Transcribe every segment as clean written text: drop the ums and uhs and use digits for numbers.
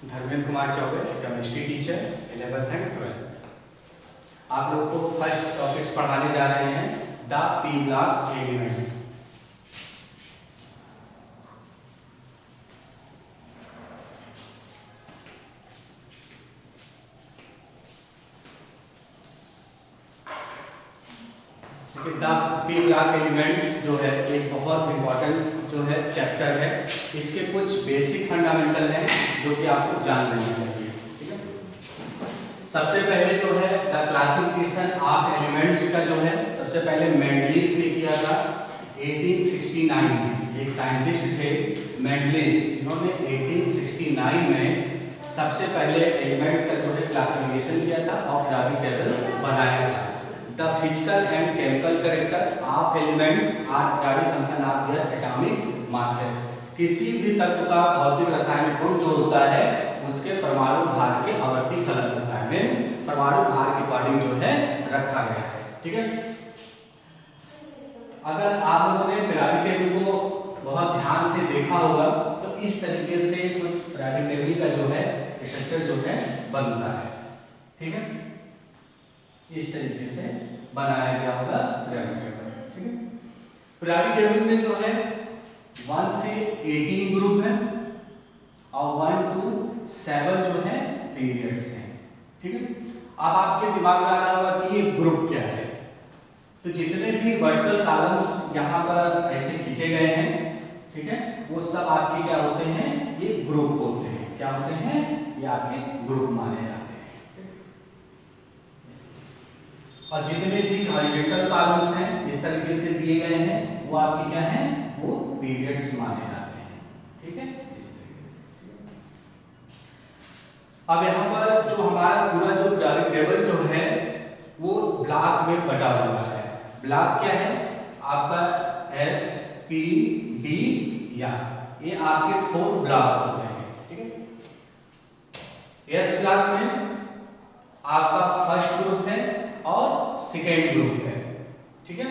Dharmendra Kumar Choubey, chemistry teacher 11th and 12th। आप लोग को फर्स्ट टॉपिक्स पढ़ाने जा रहे हैं the P block elements. The P block elements जो है एक बहुत इंपॉर्टेंट जो है चैप्टर है। इसके कुछ बेसिक फंडामेंटल हैं जो कि आपको जान लेना चाहिए। ठीक है, सबसे पहले जो है द क्लासिफिकेशन ऑफ एलिमेंट्स का जो है सबसे पहले मेंडलीव ने किया था 1869 में। एक साइंटिस्ट थे मेंडलीव, इन्होंने 1869 में सबसे पहले एलिमेंट का जो है क्लासिफिकेशन किया था और पीरियोडिक टेबल बनाया था। The physical and chemical character of elements are periodic function of their atomic masses। किसी भी तत्व का भौतिक रासायनिक गुण जो होता है उसके परमाणु भार के आवर्ती फलन होता है, मीन्स परमाणु भार के अकॉर्डिंग जो है रखा गया है। ठीक है, अगर आप लोगों ने पीरियोडिक टेबल को बहुत ध्यान से देखा होगा तो इस तरीके से कुछ पीरियोडिक टेबल का जो है स्ट्रक्चर जो है बनता है। ठीक है, इस तरीके से बनाया गया होगा पीरियोडिक टेबल। ठीक है, पीरियोडिक टेबल में जो है 1 से 18 ग्रुप है और 1 to 7 जो है पीरियड्स हैं। ठीक है, अब आपके दिमाग में आ रहा होगा कि ये ग्रुप क्या है। तो जितने भी वर्टिकल कॉलम्स यहाँ पर ऐसे खींचे गए हैं, ठीक है, वो सब आपके क्या होते हैं, ये ग्रुप होते हैं। क्या होते हैं, ये आपके ग्रुप माने जाते हैं। और जितने भी हॉरिजॉन्टल कॉलम्स हैं इस तरीके से दिए गए हैं वो आपके क्या हैं, वो पीरियड्स माने जाते हैं। ठीक है, इस तरीके से। अब यहाँ पर जो हमारा पूरा जो पीरियोडिक टेबल जो है वो ब्लॉक में बटा हुआ है। ब्लॉक क्या है आपका, एस पी डी या ये आपके 4 ब्लॉक होते हैं। ठीक है, एस ब्लॉक में आपका फर्स्ट ग्रुप है और सेकेंड ग्रुप है। ठीक है,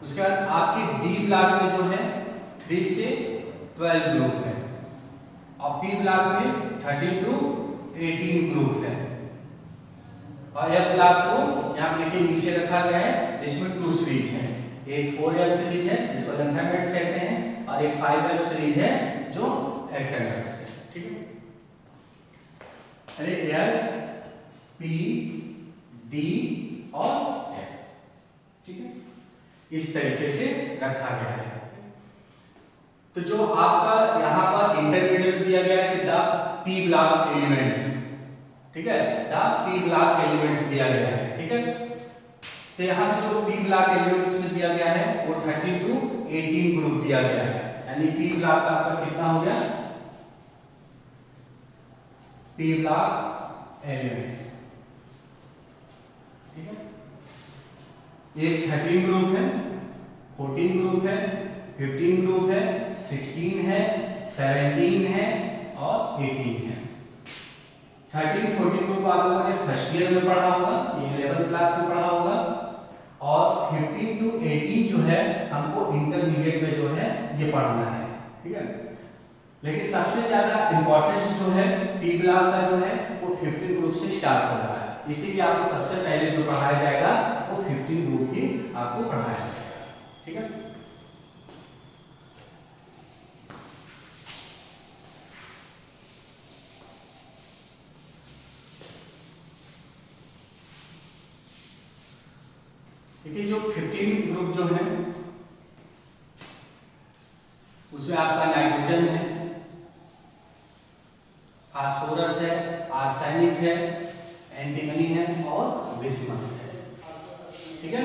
उसके बाद आपकी डी ब्लॉक में जो है 3 से 12 ग्रुप है और पी ब्लॉक में 13 to 18 ग्रुप है। और एफ ब्लॉक को यहाँ लेके नीचे रखा गया है जिसमें 2 सीरीज है, एक 4F सीरीज है जिसको लैंथामेट्स कहते हैं और एक 5F सीरीज है जो एक्टेनमेट्स है। ठीक है, अरे एस पी डी और एफ। ठीक है, इस तरीके से रखा गया है। तो जो आपका यहाँ पर इंटरमीडिएट दिया गया है कि द पी ब्लॉक एलिमेंट्स। ठीक है, द पी ब्लॉक एलिमेंट्स दिया गया है। ठीक है, तो यहाँ पे जो पी ब्लॉक एलिमेंट्स में दिया गया है वो 13 to 18 ग्रुप दिया गया है। यानी पी ब्लॉक का आपका कितना हो गया, पी ब्लॉक एलिमेंट्स। ठीक है, ये 13 ग्रुप है, 14 ग्रुप है, 15 ग्रुप है, 16 है, 17 है और 18 है। 13, 14 ग्रुप आप लोगों ने फर्स्ट ईयर में पढ़ा होगा, ये 11th क्लास में पढ़ा होगा। और 15 to 18 जो है हमको इंटरमीडिएट में जो है ये पढ़ना है। ठीक है, लेकिन सबसे ज्यादा इंपॉर्टेंस जो है पी ब्लॉक का जो है वो 15 ग्रुप से स्टार्ट हो रहा है, इसीलिए आपको सबसे पहले जो पढ़ाया जाएगा वो 15 ग्रुप ही आपको पढ़ाया जाएगा। ठीक है, देखिए जो 15 ग्रुप जो है उसमें आपका नाइट्रोजन है, फास्फोरस है, आर्सेनिक है, एंटीमनी है और बिस्मथ है। ठीक है,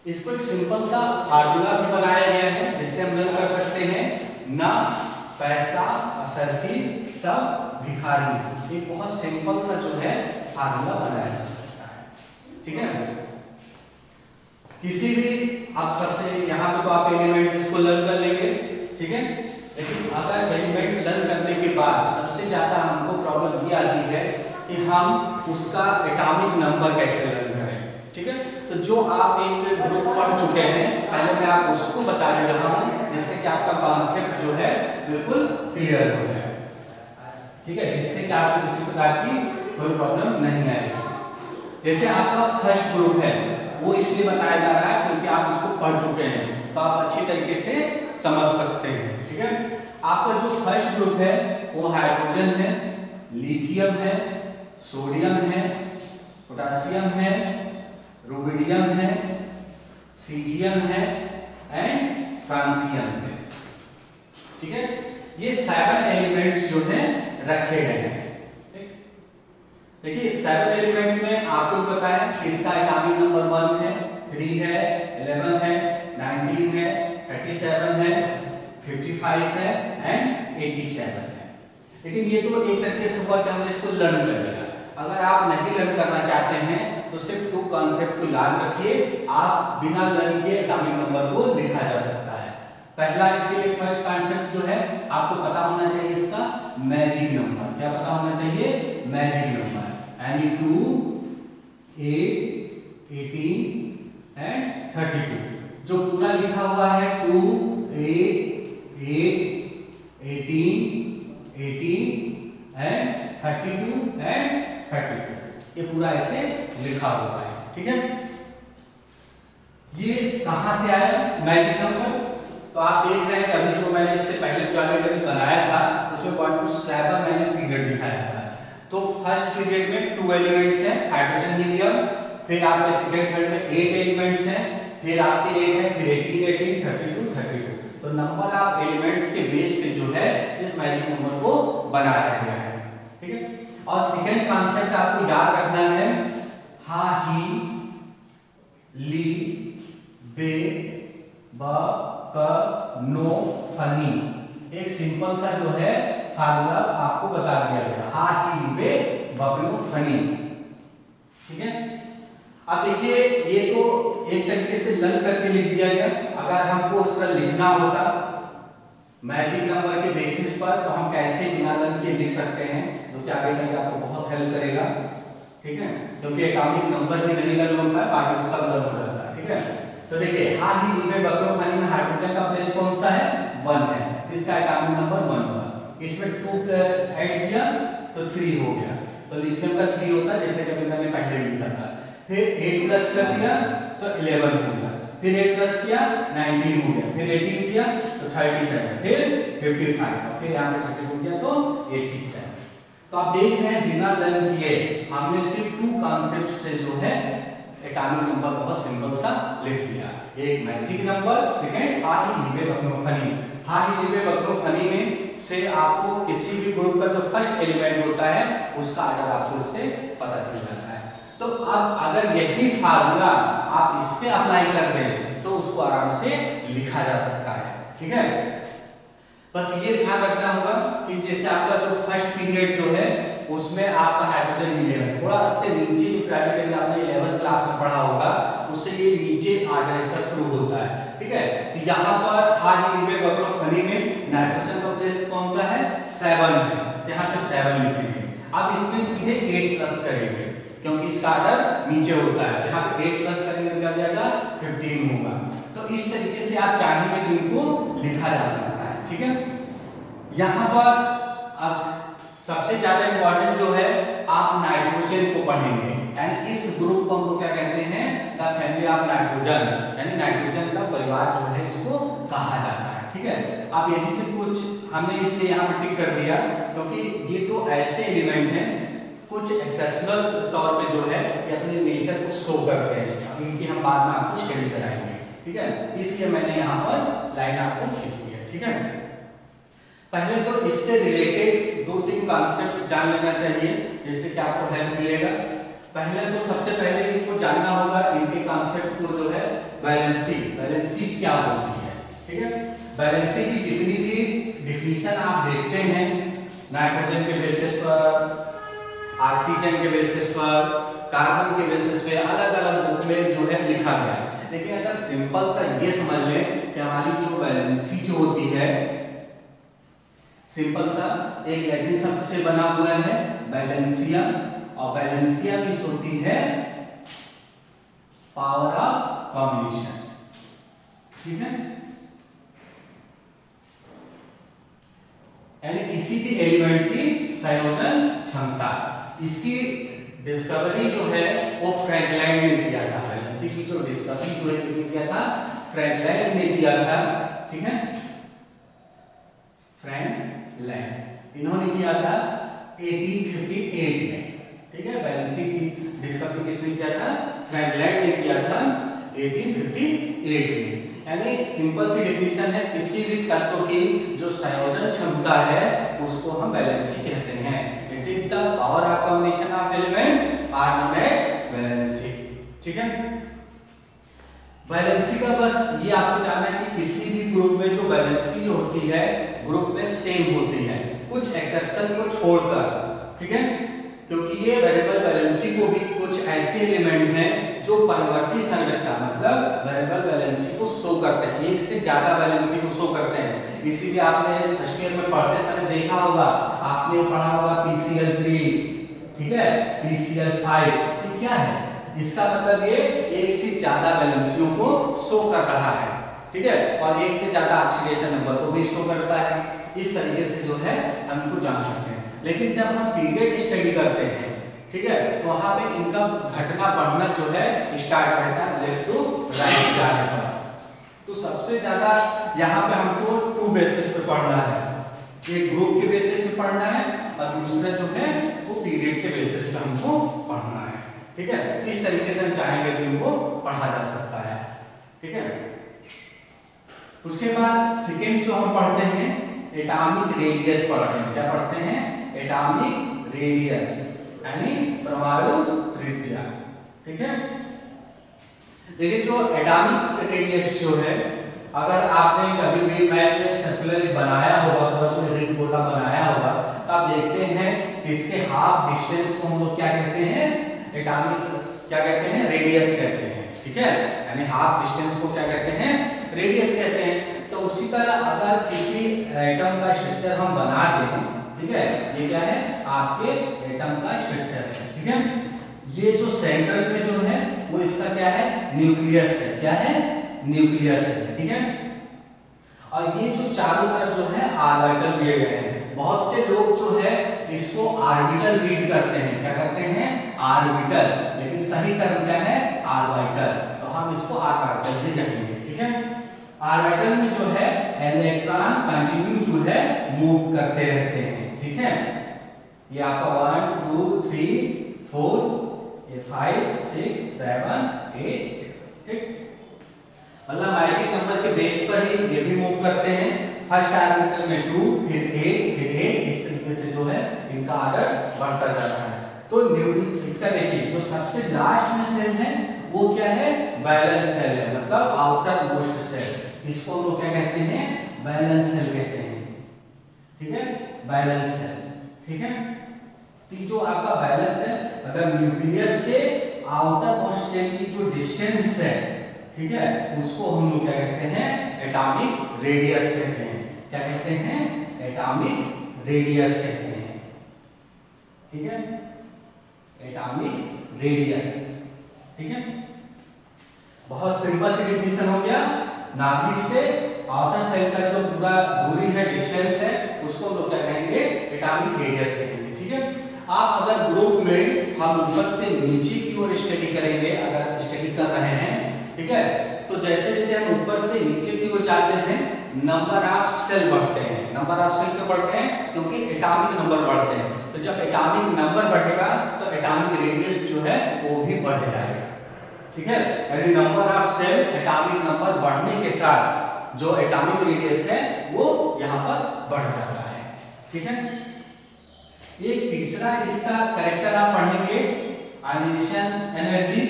इसको एक सिंपल सा फार्मूला भी बनाया गया है जिससे हम लोग कर सकते हैं, ना पैसा असरफी सब भिखारी। एक बहुत सिंपल सा जो है फार्मूला बनाया जा सकता है। ठीक है, किसी भी आप सबसे यहाँ पे तो आप एलिमेंट इसको लर्न कर लेंगे। ठीक है, लेकिन अगर एलिमेंट लर्न करने के बाद सबसे ज्यादा हमको प्रॉब्लम ये आती है कि हम उसका एटॉमिक नंबर कैसे लर्न करें। ठीक है, तो जो आप एक ग्रुप पढ़ चुके हैं पहले मैं आपको उसको बता दे रहा हूँ जिससे कि आपका कॉन्सेप्ट जो है बिल्कुल क्लियर हो जाए। ठीक है, जिससे कि आपको किसी प्रकार की कोई प्रॉब्लम नहीं आएगी। जैसे आपका फर्स्ट ग्रुप है वो इसलिए बताया जा रहा है क्योंकि आप इसको पढ़ चुके हैं, तो आप अच्छी तरीके से समझ सकते हैं। ठीक है, आपका जो फर्स्ट ग्रुप है वो हाइड्रोजन है, लिथियम है, सोडियम है, पोटेशियम है, रुबिडियम है, सीजियम है एंड फ्रांसियम है। ठीक है, ये 7 एलिमेंट्स जो है रखे गए हैं। देखिए 7 एलिमेंट्स में आपको पता है इसका एटॉमिक नंबर 1 है, 3 है, 11 है, 19 है, 37 है, 55 है एंड 87 है। लेकिन ये तो एक तरीके से हुआ कि हमने इसको लर्न कर लिया। अगर आप नहीं लर्न करना चाहते हैं तो सिर्फ 2 कॉन्सेप्ट को याद रखिए, आप बिना लर्न किए एटॉमिक नंबर को लिखा जा सकता है। पहला इसके लिए फर्स्ट कॉन्सेप्ट जो है आपको पता होना चाहिए, इसका मैजिक नंबर। क्या पता होना चाहिए? Magic number. Ne2 8 18 एंड 32 जो पूरा लिखा हुआ है 2 8 8 18 18 एंड 32 एंड 32 ये पूरा ऐसे लिखा हुआ है। ठीक है, ये कहां से आया मैजिक नंबर? तो आप देख रहे हैं कि अभी जो मैंने इससे पहले पिरामिड बनाया था उसमें 1 to 7 मैंने पीरियड दिखाया था। तो फर्स्ट पीरियड में 2 एलिमेंट्स हैं, हाइड्रोजन, हीलियम। फिर आपके सेकंड पीरियड में 8 एलिमेंट्स हैं, फिर आपके 8 है, फिर 18 18 32 32। तो नंबर ऑफ एलिमेंट्स के बेस पे जो है इस मैजिक नंबर को बनाया गया है। ठीक है, और सेकंड कांसेप्ट आपको याद रखना है, हा ही ली बे ब क नो फनी। एक सिंपल सा जो है फार्मूला आपको बता दिया गया, हा ही ली बे बबलो फनी। ठीक है, अब देखिए ये तो एक तरीके से लर्न करके लिख दिया गया। अगर हमको उस तरह लिखना होता मैजिक नंबर के बेसिस पर तो हम कैसे बिना लर्न के लिख सकते हैं, जो कि आगे चलकर आपको बहुत हेल्प करेगा। ठीक है, क्योंकि एटॉमिक नंबर ही नहीं लर्न होता है, बाकी तो सब लर्न हो जाता है। ठीक है, तो देखिए हा ही ली बे बबलो फनी में हाइड्रोजन का प्लेस कौन सा है? 1 है, इसका एटॉमिक नंबर 1 हुआ। इसमें 2 ऐड किया तो 3 हो गया, तो लिथियम का 3 होता है जैसे कि मैंने पहले लिखा था। फिर 8 प्लस कर दिया तो 11 हो गया, फिर 8 प्लस किया 19 हो गया, फिर 18 किया तो 37, फिर 55, फिर यहाँ पे 32 किया तो 87। तो आप देख रहे हैं बिना लर्न किए हमने सिर्फ 2 कॉन्सेप्ट से जो है एटॉमिक नंबर बहुत सिंपल सा लिख दिया। एक मैजिक नंबर, सेकंड हा ही ली बे बबलो फनी। हा ही ली बे बबलो फनी में से आपको किसी भी ग्रुप का जो फर्स्ट एलिमेंट होता है उसका ऑर्डर आपको इससे पता चल जाता है। तो अब अगर यही फार्मूला आप इस पे अप्लाई कर दें तो उसको आराम से लिखा जा सकता है। ठीक है, बस ये ध्यान रखना होगा कि जैसे आपका जो फर्स्ट पीरियड जो है उसमें आपका हाइड्रोजन हीलियम थोड़ा उससे नीचे जो पिरामिड आपने 11th क्लास में पढ़ा होगा उससे ये नीचे ऑर्डर इसका शुरू होता है। ठीक है, तो यहाँ पर हा ही ली बे बबलो फनी में नाइट्रोजन का प्लेस कौन सा है? 7 है, यहाँ पे 7 लिखेंगे। अब इसमें सीधे 8 प्लस करेंगे क्योंकि इसका ऑर्डर नीचे होता है, यहाँ पे 8 प्लस करेंगे तो क्या जाएगा 15 होगा। तो इस तरीके से आप चाहेंगे तो इनको लिखा जा सकता है। ठीक है, यहाँ पर अब सबसे ज्यादा इंपॉर्टेंट जो है आप नाइट्रोजन को पढ़ेंगे, यानी इस ग्रुप को हम लोग क्या कहते हैं? द फैमिली ऑफ नाइट्रोजन, यानी नाइट्रोजन का परिवार जो है इसको कहा जाता है। ठीक है, अब यही से कुछ हमने इसलिए यहाँ पर टिक कर दिया क्योंकि ये तो ऐसे एलिमेंट हैं कुछ एक्सेप्शनल तौर पे जो है ये अपने नेचर को शो करते हैं, जिनकी हम बाद में आपको स्टडी कराएंगे। ठीक है, इसलिए मैंने यहाँ पर लाइन आपको खींच दी है। ठीक है, पहले तो इससे रिलेटेड 2-3 कॉन्सेप्ट जान लेना चाहिए जिससे कि आपको हेल्प मिलेगा। पहले तो सबसे पहले इनको जानना होगा इनके कॉन्सेप्ट को जो है वैलेंसी। वैलेंसी क्या होती है? ठीक है, वैलेंसी की जितनी भी डिफिनीशन आप देखते हैं नाइट्रोजन के बेसिस पर, ऑक्सीजन के बेसिस पर, कार्बन के बेसिस पे अलग अलग बुक में जो है लिखा गया है। लेकिन अगर सिंपल सा ये समझ लें कि हमारी जो वैलेंसी जो होती है सिंपल सा एक लैटिन शब्द से बना हुआ है वैलेंसिया, और वैलेंसिया की होती है पावर ऑफ कॉम्बिनेशन। ठीक है, यानी किसी भी एलिमेंट की संयोजन क्षमता। इसकी डिस्कवरी जो है वो फ्रैंकलाइन ने किया था। वैलेंसी की जो डिस्कवरी जो है किसने किया था? फ्रैंकलाइन ने किया था। ठीक है, फ्रैंकलाइन इन्होंने किया था 1858 में। ठीक है, वैलेंसी की डिस्कवरी किसने किया था? फ्रैंकलाइन ने किया था 1858 में। यानी सिंपल सी डेफिनेशन है, किसी भी तत्व की जो संयोजन क्षमता है उसको हम वैलेंसी कहते हैं। It is the power of combination of element are known as valency. ठीक है, वैलेंसी का बस ये आपको जानना है कि किसी भी ग्रुप में जो वैलेंसी जो होती है ग्रुप में सेम होती है, कुछ एक्सेप्शन को छोड़कर। ठीक है, क्योंकि ये वेरिएबल वैलेंसी को भी कुछ ऐसे एलिमेंट हैं जो परिवर्ती संरचना मतलब वेरिएबल वैलेंसी को शो करते हैं, एक से ज्यादा वैलेंसी को शो करते हैं। इसीलिए आपने फर्स्ट ईयर में पढ़ते समय देखा होगा, आपने पढ़ा होगा PCl3, ठीक है, PCl5। ये क्या है? इसका मतलब ये एक से ज्यादा वैलेंसियों को शो कर रहा है। ठीक है, और एक से ज्यादा ऑक्सीडेशन नंबर को भी शो करता है। इस तरीके से जो है हम इनको जान सकते हैं। लेकिन जब हम पीरियड स्टडी करते हैं, ठीक है, तो वहां पे इनका घटना बढ़ना जो है स्टार्ट रहता है लेफ्ट टू राइट जाने पर। तो सबसे ज्यादा यहाँ पे हमको 2 बेसिस पे पढ़ना है, एक ग्रुप के बेसिस पे पढ़ना है और दूसरा जो है वो पीरियड के बेसिस पे हमको पढ़ना है। ठीक है, इस तरीके से हम चाहेंगे कि इनको पढ़ा जा सकता है। ठीक है, उसके बाद सेकेंड जो हम पढ़ते हैं एटॉमिक रेडियस पढ़ते हैं। क्या पढ़ते हैं? एटॉमिक रेडियस यानी परमाणु त्रिज्या। ठीक है, देखिए जो एटॉमिक रेडियस जो है, अगर आपने कभी भी मैथ में सर्कुलर बनाया होगा तो जो रिंग गोला बनाया होगा तो आप देखते हैं कि इसके हाफ डिस्टेंस को हम लोग क्या कहते हैं? एटॉमिक क्या कहते हैं? रेडियस कहते हैं। ठीक है, यानी हाफ डिस्टेंस को क्या कहते हैं? रेडियस कहते हैं। तो उसी तरह अगर किसी एटम का स्ट्रक्चर हम बना दें, ठीक है, ये क्या है? आपके एटम का स्ट्रक्चर है। ठीक है, ये जो सेंट्रल में जो है वो इसका क्या है? न्यूक्लियस है। क्या है? न्यूक्लियस है। ठीक है, और ये जो चारों तरफ जो है ऑर्बिटल दिए गए हैं। बहुत से लोग जो है इसको ऑर्बिटल रीड करते हैं। क्या करते हैं? ऑर्बिटल, लेकिन सही टर्म क्या है? ऑर्बिटल। तो हम इसको ऑर्बिटल ही कहेंगे। ठीक है, ऑर्बिटल में जो है इलेक्ट्रॉन कंटिन्यू जो है मूव करते रहते हैं। ठीक है, ये आपका 1 2 3 4 ये 5 6 7 8। ठीक, मतलब मैजिक नंबर के बेस पर ही ये भी मूव करते हैं। फर्स्ट ऑर्बिटल में 2 फिर 8 फिर 8, इस तरीके से जो है इनका ऑर्डर बढ़ता जाता है। तो इसका देखिए जो सबसे लास्ट में सेल है वो क्या है? वैलेंस सेल है, मतलब आउटर मोस्ट सेल। इसको हम लोग क्या कहते हैं? वैलेंस सेल कहते हैं। ठीक है, वैलेंस सेल। ठीक है, तो जो आपका वैलेंस है, अगर न्यूक्लियस से आउटर मोस्ट सेल की जो डिस्टेंस है, ठीक है, उसको हम लोग क्या कहते हैं? एटॉमिक रेडियस कहते हैं। क्या कहते हैं? एटॉमिक रेडियस कहते हैं। ठीक है, एटॉमिक रेडियस। ठीक है, बहुत सिंपल सी डेफिनेशन हो गया। नाभिक से आउटर सेल का जो पूरा दूरी है, डिस्टेंस है, उसको लोग क्या कहेंगे? एटॉमिक रेडियस कहेंगे। ठीक है, आप अगर ग्रुप में हम ऊपर से नीचे की ओर स्टडी करेंगे, अगर स्टडी कर रहे हैं, ठीक है, तो जैसे जैसे हम ऊपर से नीचे की ओर जाते हैं नंबर ऑफ सेल बढ़ते हैं। नंबर ऑफ सेल क्यों बढ़ते हैं? क्योंकि एटॉमिक नंबर बढ़ते हैं। तो जब एटॉमिक नंबर बढ़ेगा तो एटॉमिक रेडियस जो है वो भी बढ़ जाएगा। ठीक है, यानी number of shell atomic number बढ़ने के साथ जो एटॉमिक रेडियस है वो यहाँ पर बढ़ जाता है। ठीक है, एक तीसरा इसका कैरेक्टर आप पढ़ेंगे आयनाइजेशन एनर्जी,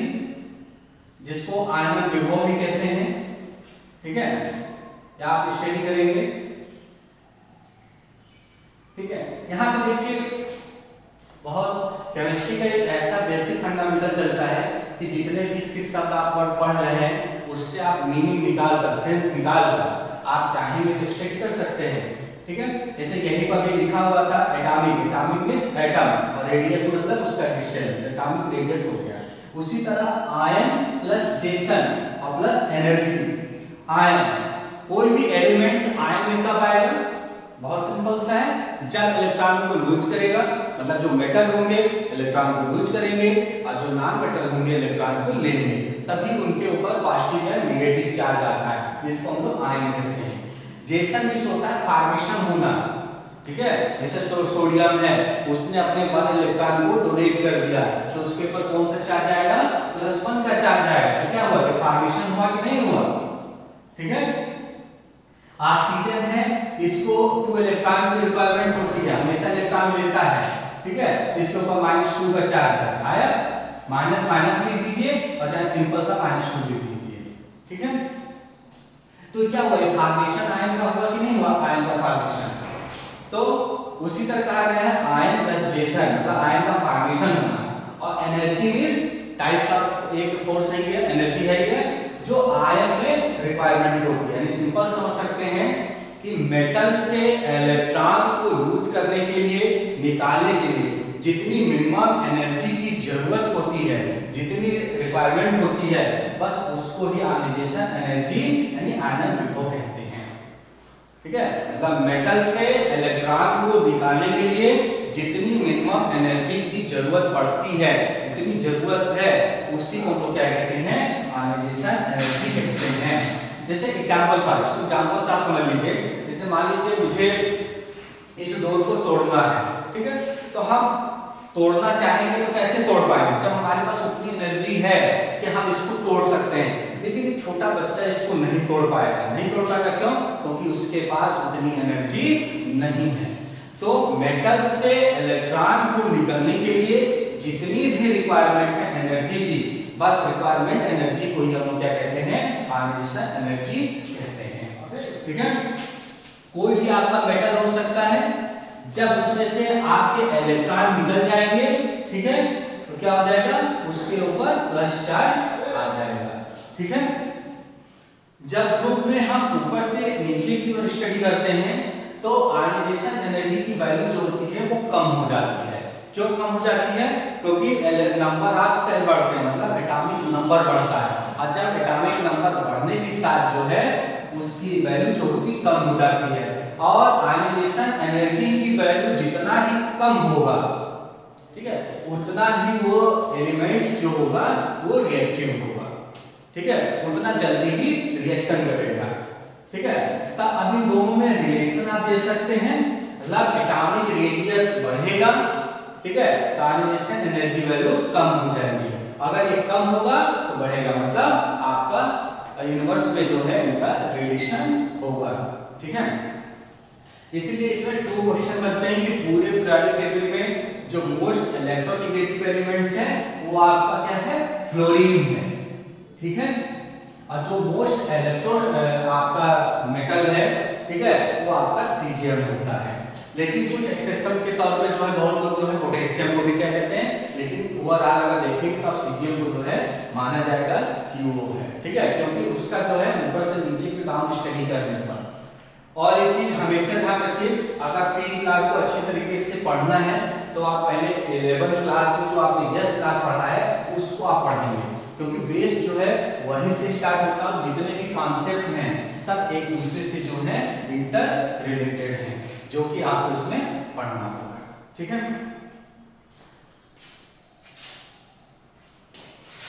जिसको आयनन विभव भी कहते हैं। ठीक है, या आप स्टडी करेंगे। ठीक है, यहाँ पे देखिए बहुत केमिस्ट्री का एक ऐसा बेसिक फंडामेंटल चलता है कि जितने भी इसके शब्द आप पढ़ रहे हैं उससे आप मीनिंग निकालकर, सेंस निकालकर आप चाहेंगे तो स्टडी कर सकते हैं। ठीक है, जैसे यहीं पर भी लिखा हुआ था एटॉमिक, एटॉमिक मींस एटम और रेडियस मतलब उसका डिस्टेंस, एटॉमिक रेडियस हो गया। उसी तरह आयन प्लस जेसन और प्लस एनर्जी। आयन, कोई भी एलिमेंट्स आयन में कब आएगा? बहुत सिंपल सा है, जब इलेक्ट्रॉन को लूज करेगा, मतलब जो मेटल होंगे इलेक्ट्रॉन को लूज करेंगे और जो नॉन मेटल होंगे इलेक्ट्रॉन को लेंगे, तभी उनके ऊपर पॉजिटिव या नेगेटिव चार्ज आता है, जिसको हम लोग आयन कहते हैं। जैसन मींस होता है फॉर्मेशन होना, ठीक है। जैसे सोडियम है, उसने अपने 1 इलेक्ट्रॉन को डोनेट कर दिया, तो उसके ऊपर कौन सा चार्ज आएगा? +1 का चार्ज आएगा। तो क्या हुआ? फॉर्मेशन हुआ कि नहीं हुआ? ठीक है। ऑक्सीजन है, इसको 2 इलेक्ट्रॉन की रिक्वायरमेंट होती है, हमेशा इलेक्ट्रॉन लेता है, ठीक है। इसके ऊपर -2 का चार्ज है, आया, माइनस माइनस लिख दीजिए और चाहे सिंपल सा -2 लिख दीजिए, ठीक है। तो क्या हुआ? फॉर्मेशन आयन का हुआ कि नहीं हुआ? आयन का फॉर्मेशन। तो उसी तरह कहा गया है आयन प्लस जेसन, मतलब आयन का फॉर्मेशन होना। और एनर्जी मींस टाइप्स ऑफ, एक फोर्स है ये, एनर्जी है ये, जो आयन में रिक्वायरमेंट होती है। यानी सिंपल समझ सकते हैं कि मेटल से इलेक्ट्रॉन को लूज करने के लिए, निकालने के लिए जितनी मिनिमम एनर्जी की जरूरत होती है, जितनी रिक्वायरमेंट होती है, बस उसको ही आयनाइजेशन एनर्जी यानी आयनन विभव कहते हैं, ठीक है। मतलब मेटल से इलेक्ट्रॉन को निकालने के लिए जितनी मिनिमम एनर्जी की जरूरत पड़ती है, जितनी जरूरत है, उसी को हम क्या कहते हैं? आयनाइजेशन एनर्जी कहते हैं। जैसे एग्जांपल पर, इसको एग्जांपल से आप समझ लीजिए। जैसे मान लीजिए मुझे इस डोर को तोड़ना है, ठीक है। तो हम तोड़ना चाहेंगे तो कैसे तोड़ पाएंगे? जब हमारे पास उतनी एनर्जी है कि हम इसको तोड़ सकते हैं। लेकिन छोटा बच्चा इसको नहीं तोड़ पाएगा। नहीं तोड़ पाएगा क्यों? क्योंकि उसके पास उतनी एनर्जी नहीं है। तो मेटल से इलेक्ट्रॉन को निकलने के लिए जितनी भी रिक्वायरमेंट है एनर्जी की, बस रिक्वायरमेंट एनर्जी को ही हम क्या कहते हैं? आयनाइजेशन एनर्जी कहते हैं, ठीक है। कोई भी आपका मेटल हो सकता है, जब उसमें से आपके इलेक्ट्रॉन निकल जाएंगे, ठीक है, तो क्या हो जाएगा? उसके ऊपर प्लस चार्ज आ जाएगा, ठीक है। जब ग्रुप में हम ऊपर से नीचे की ओर स्टडी करते हैं तो आयनाइजेशन एनर्जी की वैल्यू जो होती है वो कम हो जाती है। क्यों कम हो जाती है? क्योंकि नंबर ऑफ सेल बढ़ते हैं, मतलब एटॉमिक नंबर बढ़ता है, और जब एटॉमिक नंबर बढ़ने के साथ जो है उसकी वैल्यू जो होती कम हो जाती है। और आयनाइजेशन एनर्जी की वैल्यू जितना ही कम होगा, ठीक है, उतना ही वो एलिमेंट्स जो होगा वो रिएक्टिव होगा, ठीक है, उतना जल्दी ही रिएक्शन करेगा, ठीक है। तो अभी दोनों में रिलेशन आप दे सकते हैं, मतलब एटॉमिक रेडियस बढ़ेगा, ठीक है, तो आयनाइजेशन एनर्जी वैल्यू कम हो जाएगी। अगर ये कम होगा तो बढ़ेगा, मतलब आपका यूनिवर्स में जो है इनका रिलेशन होगा, ठीक है। इसलिए इसमें 2 क्वेश्चन बनते हैं कि पूरे पीरियोडिक टेबल में जो मोस्ट इलेक्ट्रोनेगेटिव एलिमेंट है वो आपका क्या है? फ्लोरीन है, ठीक है। और जो मोस्ट इलेक्ट्रॉन आपका मेटल है, ठीक है, वो आपका सीजियम होता है। लेकिन कुछ एक्सेप्शन के तौर पे जो है बहुत लोग जो है पोटेशियम को भी क्या कहते हैं, लेकिन ओवरऑल अगर देखेंगे तो आप सीजियम को जो है माना जाएगा कि वो है, ठीक है, क्योंकि उसका जो है ऊपर से नीचे के काम स्टडी करने पर। और एक चीज हमेशा ध्यान रखिए, अगर पी क्लास को अच्छे तरीके से पढ़ना है तो आप पहले 11th क्लास में जो आपने यस क्लास पढ़ा है उसको आप पढ़ेंगे, क्योंकि बेस जो है वहीं से स्टार्ट होता है। जितने भी कॉन्सेप्ट हैं सब एक दूसरे से जो है इंटर रिलेटेड हैं, जो कि आपको इसमें पढ़ना होगा, ठीक है।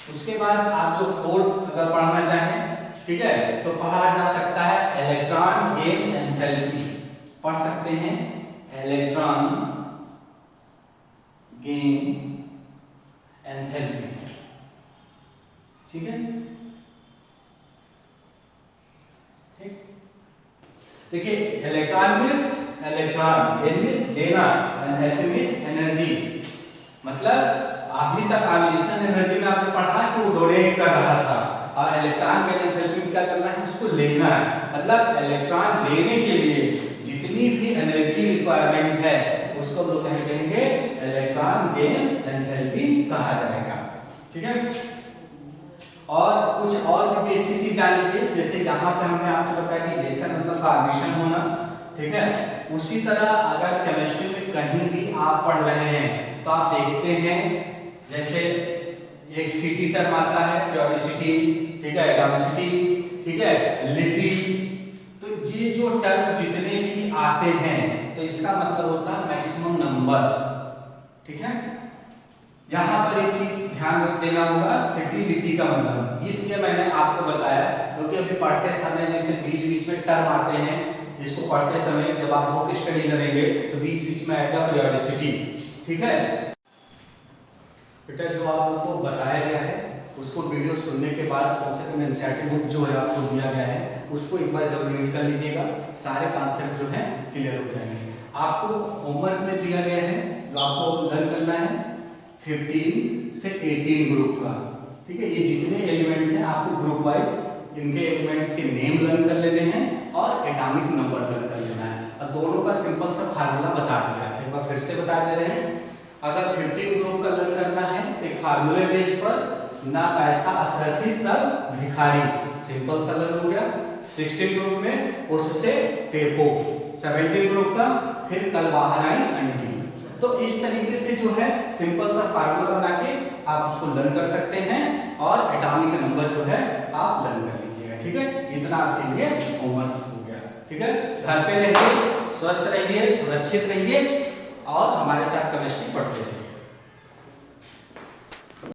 उसके बाद आप जो फोर्थ अगर पढ़ना चाहें, ठीक है, तो पढ़ा जा सकता है इलेक्ट्रॉन गेन एंथैल्पी, पढ़ सकते हैं इलेक्ट्रॉन गेन एंथैल्पी, ठीक है। ठीक, देखिए electron means electron, gain means लेना, एंथैल्पी मींस एनर्जी। मतलब अभी तक आयनाइजेशन एनर्जी में आपने पढ़ा कि वो डोनेट कर रहा था, और इलेक्ट्रॉन का एंथैल्पी क्या करना है? उसको लेना है। मतलब इलेक्ट्रॉन लेने के लिए जितनी भी एनर्जी रिक्वायरमेंट है उसको हम लोग कहेंगे इलेक्ट्रॉन गेन एंथैल्पी कहा जाएगा, ठीक है। और कुछ और भी बेसिक चीज जान लीजिए, जैसे यहाँ पे हमने आपको बताया कि जैसा मतलब फॉर्मेशन होना, ठीक है। उसी तरह अगर केमिस्ट्री में कहीं भी आप पढ़ रहे हैं तो आप देखते हैं जैसे एक सीटी टर्म आता है, प्योरिसिटी, ठीक है, एटॉमिसिटी, ठीक है, लिटी। तो ये जो टर्म जितने भी आते हैं तो इसका मतलब होता है मैक्सिमम नंबर, ठीक है। यहाँ पर एक चीज ध्यान देना होगा, सिटी लिटी का मतलब इसलिए मैंने आपको बताया क्योंकि अभी पढ़ते समय जैसे बीच बीच में टर्म आते हैं, जिसको पढ़ते समय जब आप बुक स्टडी करेंगे तो बीच बीच में आएगा पीरियोडिसिटी, ठीक है। बेटा जो आप लोग को बताया गया है उसको वीडियो सुनने के बाद कम से कम एनसीईआरटी बुक जो है आपको दिया गया है उसको एक बार जरूर रीड कर लीजिएगा, सारे कॉन्सेप्ट जो है क्लियर हो जाएंगे। आपको होमवर्क में दिया गया है जो आपको लर्न करना है 15 से 18 ग्रुप का, ठीक है। ये जितने एलिमेंट्स हैं आपको ग्रुप वाइज इनके एलिमेंट्स के नेम लर्न कर लेने हैं और एटॉमिक नंबर लर्न कर लेना है, और दोनों का सिंपल सा फार्मूला बता दिया है। एक बार फिर से बता दे रहे हैं, अगर 15 ग्रुप का लर्न करना है एक फार्मूले बेस पर, ना पैसा असरफी सब भिखारी, सिंपल सा लर्न हो गया। 16 ग्रुप में उससे टेपो, 17 ग्रुप का फिर कल बाहर आई अंटी। तो इस तरीके से जो है सिंपल सा फार्मूला बना के आप उसको लर्न कर सकते हैं और एटॉमिक नंबर जो है आप लर्न कर लीजिएगा, ठीक है। इतना आपके लिए होमवर्क हो गया, ठीक है। घर पे रहिए, स्वस्थ रहिए, सुरक्षित रहिए और हमारे साथ केमिस्ट्री पढ़ते रहिए।